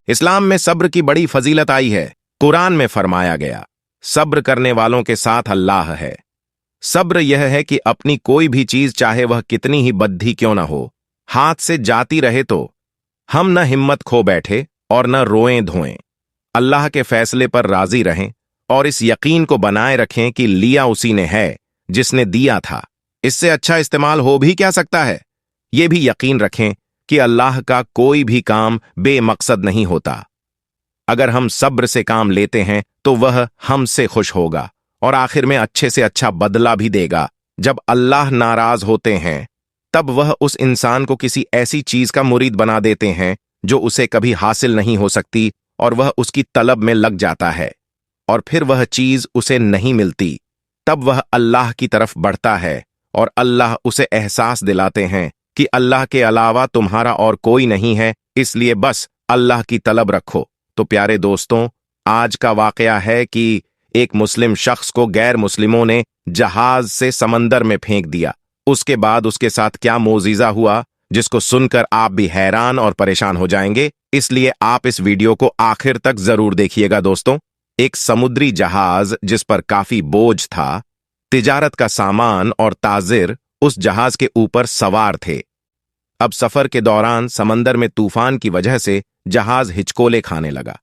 इस्लाम में सब्र की बड़ी फजीलत आई है। कुरान में फरमाया गया, सब्र करने वालों के साथ अल्लाह है। सब्र यह है कि अपनी कोई भी चीज चाहे वह कितनी ही बद्धी क्यों न हो, हाथ से जाती रहे तो हम न हिम्मत खो बैठे और न रोएं धोएं। अल्लाह के फैसले पर राजी रहें और इस यकीन को बनाए रखें कि लिया उसी ने है जिसने दिया था। इससे अच्छा इस्तेमाल हो भी क्या सकता है। यह भी यकीन रखें कि अल्लाह का कोई भी काम बेमकसद नहीं होता। अगर हम सब्र से काम लेते हैं तो वह हमसे खुश होगा और आखिर में अच्छे से अच्छा बदला भी देगा। जब अल्लाह नाराज होते हैं तब वह उस इंसान को किसी ऐसी चीज का मुरीद बना देते हैं जो उसे कभी हासिल नहीं हो सकती और वह उसकी तलब में लग जाता है और फिर वह चीज उसे नहीं मिलती। तब वह अल्लाह की तरफ बढ़ता है और अल्लाह उसे एहसास दिलाते हैं कि अल्लाह के अलावा तुम्हारा और कोई नहीं है, इसलिए बस अल्लाह की तलब रखो। तो प्यारे दोस्तों, आज का वाकया है कि एक मुस्लिम शख्स को गैर मुस्लिमों ने जहाज से समंदर में फेंक दिया। उसके बाद उसके साथ क्या मोजीजा हुआ, जिसको सुनकर आप भी हैरान और परेशान हो जाएंगे। इसलिए आप इस वीडियो को आखिर तक जरूर देखिएगा दोस्तों। एक समुद्री जहाज जिस पर काफी बोझ था, तिजारत का सामान और ताजिर उस जहाज के ऊपर सवार थे। अब सफर के दौरान समंदर में तूफान की वजह से जहाज हिचकोले खाने लगा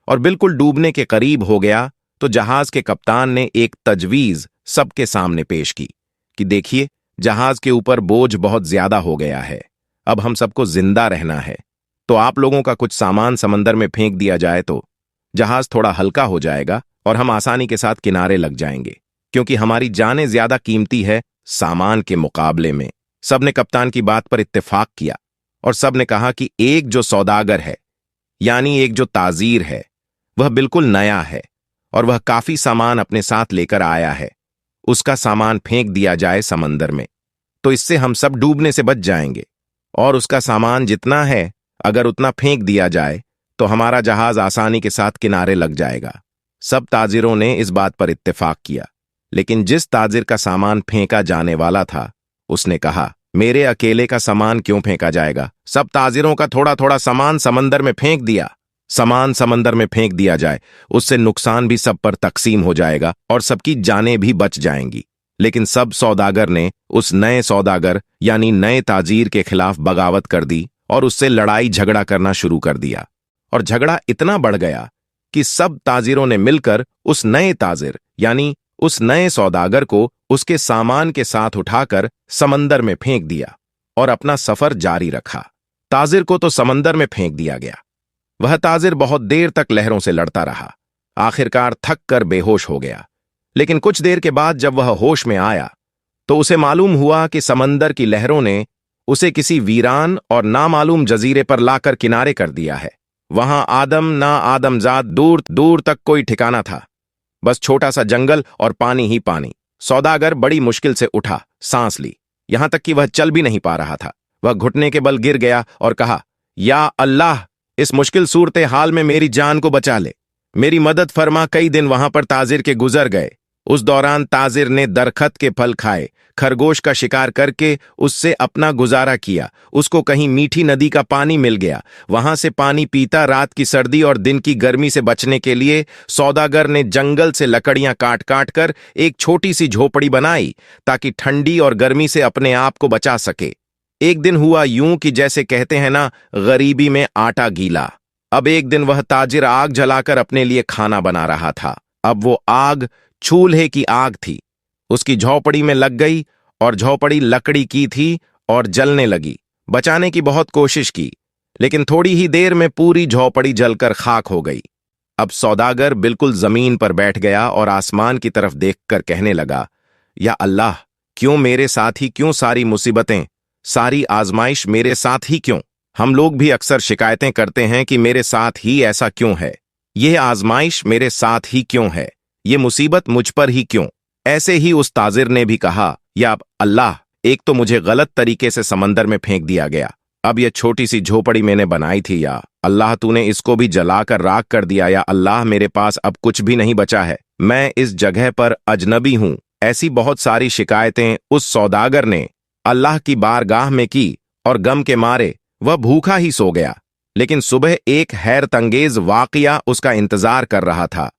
और बिल्कुल डूबने के करीब हो गया। तो जहाज के कप्तान ने एक तजवीज सबके सामने पेश की कि देखिए, जहाज के ऊपर बोझ बहुत ज्यादा हो गया है, अब हम सबको जिंदा रहना है। तो आप लोगों का कुछ सामान समंदर में फेंक दिया जाए तो जहाज थोड़ा हल्का हो जाएगा और हम आसानी के साथ किनारे लग जाएंगे, क्योंकि हमारी जानें ज्यादा कीमती है सामान के मुकाबले में। सबने कप्तान की बात पर इत्तेफाक किया और सबने कहा कि एक जो सौदागर है, यानी एक जो ताजीर है, वह बिल्कुल नया है और वह काफी सामान अपने साथ लेकर आया है। उसका सामान फेंक दिया जाए समंदर में तो इससे हम सब डूबने से बच जाएंगे, और उसका सामान जितना है अगर उतना फेंक दिया जाए तो हमारा जहाज आसानी के साथ किनारे लग जाएगा। सब ताजिरों ने इस बात पर इत्तेफाक किया, लेकिन जिस ताजिर का सामान फेंका जाने वाला था उसने कहा, मेरे अकेले का सामान क्यों फेंका जाएगा। सब ताजिरों का थोड़ा थोड़ा सामान समंदर में फेंक दिया। सामान समंदर में फेंक दिया जाए, उससे नुकसान भी सब पर तकसीम हो जाएगा और सबकी जानें भी बच जाएंगी। लेकिन सब सौदागर ने उस नए सौदागर यानी नए ताजीर के खिलाफ बगावत कर दी और उससे लड़ाई झगड़ा करना शुरू कर दिया। और झगड़ा इतना बढ़ गया कि सब ताजिरों ने मिलकर उस नए ताजिर यानी उस नए सौदागर को उसके सामान के साथ उठाकर समंदर में फेंक दिया और अपना सफर जारी रखा। ताजिर को तो समंदर में फेंक दिया गया। वह ताजिर बहुत देर तक लहरों से लड़ता रहा। आखिरकार थक कर बेहोश हो गया। लेकिन कुछ देर के बाद जब वह होश में आया तो उसे मालूम हुआ कि समंदर की लहरों ने उसे किसी वीरान और नामालूम जजीरे पर लाकर किनारे कर दिया है। वहां आदम ना आदमजाद दूर दूर तक कोई ठिकाना था, बस छोटा सा जंगल और पानी ही पानी। सौदागर बड़ी मुश्किल से उठा, सांस ली, यहां तक कि वह चल भी नहीं पा रहा था। वह घुटने के बल गिर गया और कहा, या अल्लाह, इस मुश्किल सूरत हाल में मेरी जान को बचा ले, मेरी मदद फरमा। कई दिन वहां पर ताजिर के गुजर गए। उस दौरान ताजिर ने दरखत के फल खाए, खरगोश का शिकार करके उससे अपना गुजारा किया। उसको कहीं मीठी नदी का पानी मिल गया, वहां से पानी पीता रात की सर्दी और दिन की गर्मी से बचने के लिए सौदागर ने जंगल से लकड़ियां काट काट कर एक छोटी सी झोपड़ी बनाई ताकि ठंडी और गर्मी से अपने आप को बचा सके। एक दिन हुआ यूं कि जैसे कहते हैं ना, गरीबी में आटा गीला। अब एक दिन वह ताजिर आग जलाकर अपने लिए खाना बना रहा था। अब वो आग चूल्हे की आग थी। उसकी झोपड़ी में लग गई और झोपड़ी लकड़ी की थी और जलने लगी। बचाने की बहुत कोशिश की, लेकिन थोड़ी ही देर में पूरी झोपड़ी जलकर खाक हो गई। अब सौदागर बिल्कुल जमीन पर बैठ गया और आसमान की तरफ देखकर कहने लगा, या अल्लाह, क्यों मेरे साथ ही क्यों सारी मुसीबतें, सारी आजमाइश मेरे साथ ही क्यों। हम लोग भी अक्सर शिकायतें करते हैं कि मेरे साथ ही ऐसा क्यों है, यह आजमाइश मेरे साथ ही क्यों है, ये मुसीबत मुझ पर ही क्यों। ऐसे ही उस ताजिर ने भी कहा, या अल्लाह, एक तो मुझे गलत तरीके से समंदर में फेंक दिया गया, अब यह छोटी सी झोपड़ी मैंने बनाई थी, या अल्लाह तूने इसको भी जलाकर राख कर दिया, या अल्लाह मेरे पास अब कुछ भी नहीं बचा है, मैं इस जगह पर अजनबी हूं। ऐसी बहुत सारी शिकायतें उस सौदागर ने अल्लाह की बारगाह में की और गम के मारे वह भूखा ही सो गया। लेकिन सुबह एक हैरतअंगेज वाकया उसका इंतजार कर रहा था।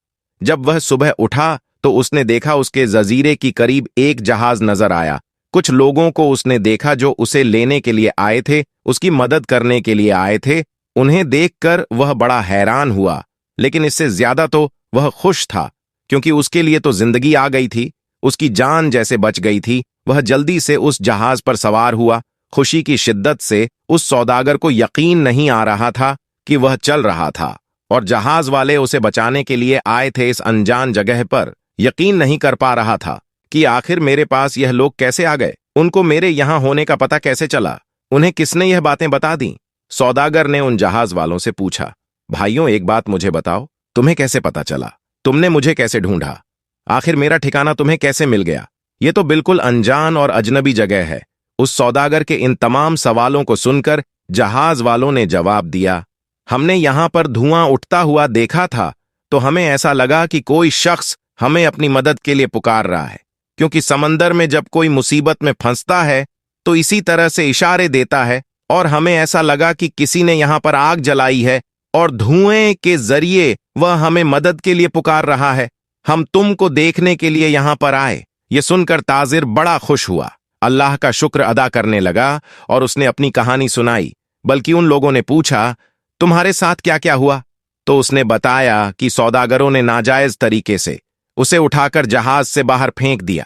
जब वह सुबह उठा तो उसने देखा उसके जजीरे की करीब एक जहाज नजर आया। कुछ लोगों को उसने देखा जो उसे लेने के लिए आए थे, उसकी मदद करने के लिए आए थे। उन्हें देखकर वह बड़ा हैरान हुआ, लेकिन इससे ज्यादा तो वह खुश था, क्योंकि उसके लिए तो जिंदगी आ गई थी, उसकी जान जैसे बच गई थी। वह जल्दी से उस जहाज पर सवार हुआ। खुशी की शिद्दत से उस सौदागर को यकीन नहीं आ रहा था कि वह चल रहा था, और जहाज वाले उसे बचाने के लिए आए थे इस अनजान जगह पर। यकीन नहीं कर पा रहा था कि आखिर मेरे पास यह लोग कैसे आ गए, उनको मेरे यहां होने का पता कैसे चला, उन्हें किसने यह बातें बता दी। सौदागर ने उन जहाज वालों से पूछा, भाइयों एक बात मुझे बताओ, तुम्हें कैसे पता चला, तुमने मुझे कैसे ढूंढा, आखिर मेरा ठिकाना तुम्हें कैसे मिल गया, ये तो बिल्कुल अनजान और अजनबी जगह है। उस सौदागर के इन तमाम सवालों को सुनकर जहाज वालों ने जवाब दिया, हमने यहां पर धुआं उठता हुआ देखा था, तो हमें ऐसा लगा कि कोई शख्स हमें अपनी मदद के लिए पुकार रहा है, क्योंकि समंदर में जब कोई मुसीबत में फंसता है तो इसी तरह से इशारे देता है, और हमें ऐसा लगा कि किसी ने यहां पर आग जलाई है और धुएं के जरिए वह हमें मदद के लिए पुकार रहा है। हम तुमको देखने के लिए यहां पर आए। यह सुनकर ताजिर बड़ा खुश हुआ, अल्लाह का शुक्र अदा करने लगा और उसने अपनी कहानी सुनाई। बल्कि उन लोगों ने पूछा, तुम्हारे साथ क्या क्या हुआ? तो उसने बताया कि सौदागरों ने नाजायज तरीके से उसे उठाकर जहाज से बाहर फेंक दिया,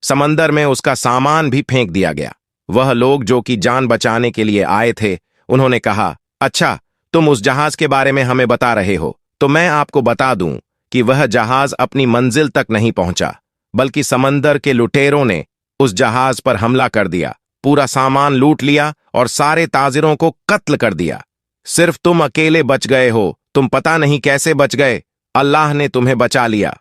समंदर में उसका सामान भी फेंक दिया गया। वह लोग जो कि जान बचाने के लिए आए थे, उन्होंने कहा, अच्छा तुम उस जहाज के बारे में हमें बता रहे हो, तो मैं आपको बता दूं कि वह जहाज अपनी मंजिल तक नहीं पहुंचा, बल्कि समंदर के लुटेरों ने उस जहाज पर हमला कर दिया, पूरा सामान लूट लिया और सारे ताजिरों को कत्ल कर दिया। सिर्फ तुम अकेले बच गए हो, तुम पता नहीं कैसे बच गए, अल्लाह ने तुम्हें बचा लिया।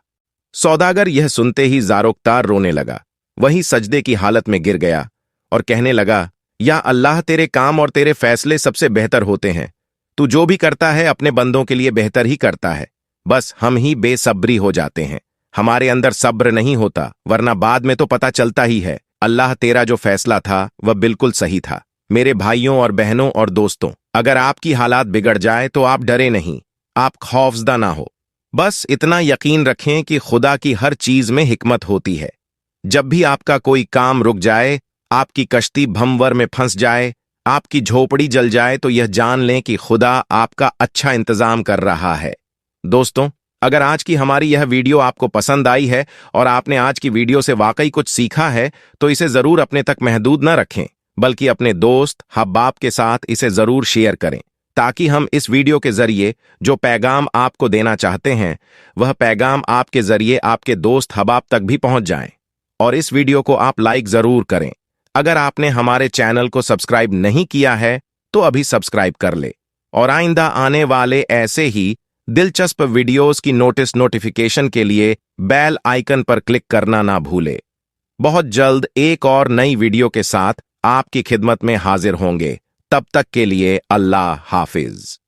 सौदागर यह सुनते ही जारोक्तार रोने लगा, वही सजदे की हालत में गिर गया और कहने लगा, या अल्लाह तेरे काम और तेरे फैसले सबसे बेहतर होते हैं, तू जो भी करता है अपने बंदों के लिए बेहतर ही करता है, बस हम ही बेसब्री हो जाते हैं, हमारे अंदर सब्र नहीं होता, वरना बाद में तो पता चलता ही है। अल्लाह तेरा जो फैसला था वह बिल्कुल सही था। मेरे भाइयों और बहनों और दोस्तों, अगर आपकी हालात बिगड़ जाए तो आप डरे नहीं, आप खौफजदा ना हो, बस इतना यकीन रखें कि खुदा की हर चीज में हिकमत होती है। जब भी आपका कोई काम रुक जाए, आपकी कश्ती भंवर में फंस जाए, आपकी झोपड़ी जल जाए, तो यह जान लें कि खुदा आपका अच्छा इंतजाम कर रहा है। दोस्तों, अगर आज की हमारी यह वीडियो आपको पसंद आई है और आपने आज की वीडियो से वाकई कुछ सीखा है, तो इसे जरूर अपने तक महदूद न रखें, बल्कि अपने दोस्त हब्बाब के साथ इसे जरूर शेयर करें, ताकि हम इस वीडियो के जरिए जो पैगाम आपको देना चाहते हैं, वह पैगाम आपके जरिए आपके दोस्त हबाब तक भी पहुंच जाएं। और इस वीडियो को आप लाइक जरूर करें। अगर आपने हमारे चैनल को सब्सक्राइब नहीं किया है तो अभी सब्सक्राइब कर ले, और आइंदा आने वाले ऐसे ही दिलचस्प वीडियोस की नोटिफिकेशन के लिए बेल आइकन पर क्लिक करना ना भूले। बहुत जल्द एक और नई वीडियो के साथ आपकी खिदमत में हाजिर होंगे। तब तक के लिए अल्लाह हाफिज।